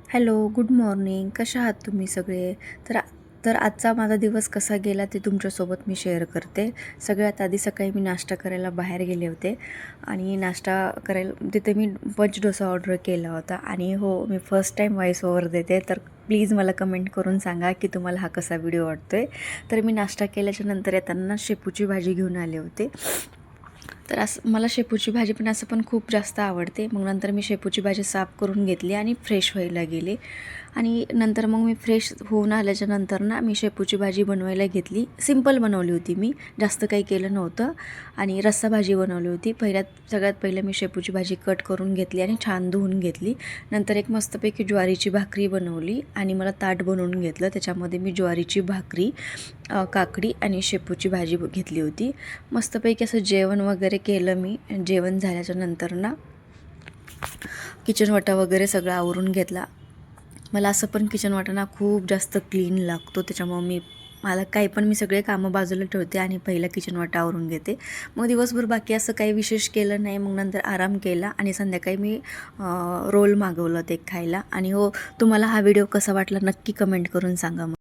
Hello, good morning. कशा आहात तुम्ही सगळे? तर तर आजचा माझा दिवस कसा गेला ते तुमच्यासोबत मी शेअर करते. सगळ्यात आधी सकाळी मी नाश्ता करायला बाहेर गेले होते आणि नाश्ता करायला तिथे मी वेज डोसा ऑर्डर केला होता. आणि हो, मी फर्स्ट टाईम व्हॉईस ओव्हर देते, तर प्लीज मला कमेंट करून सांगा की तुम्हाला हा कसा व्हिडिओ वाटतो आहे. तर मी नाश्ता केल्याच्या नंतर येताना शेपूची भाजी घेऊन आले होते. तर असं मला शेपूची भाजी पण असं पण खूप जास्त आवडते. मग नंतर मी शेपूची भाजी साफ करून घेतली आणि फ्रेश व्हायला गेले. आणि नंतर मग मी फ्रेश होऊन आल्याच्या नंतर ना मी शेपूची भाजी बनवायला घेतली. सिंपल बनवली होती मी, जास्त काही केलं नव्हतं. आणि रस्सा भाजी बनवली होती. सगळ्यात पहिलं मी शेपूची भाजी कट करून घेतली आणि छान धुवून घेतली. नंतर एक मस्तपैकी ज्वारीची भाकरी बनवली आणि मला ताट बनवून घेतलं. त्याच्यामध्ये मी ज्वारीची भाकरी, काकडी आणि शेपूची भाजी घेतली होती. मस्तपैकी असं जेवण वगैरे केलं मी. जेवण झाल्याच्या नंतर ना किचन वाटा वगैरे सगळं आवरून घेतला. मला असं पण किचन वाटा ना खूप जास्त क्लीन लागतो, त्याच्यामुळं मला काही पण मी सगळे कामं बाजूला ठेवते आणि पहिला किचन वाटा आवरून घेते. मग दिवसभर बाकी असं काही विशेष केलं नाही. मग नंतर आराम केला आणि संध्याकाळी मी रोल मागवलं ते खायला. आणि हो, तुम्हाला हा व्हिडिओ कसा वाटला नक्की कमेंट करून सांगा.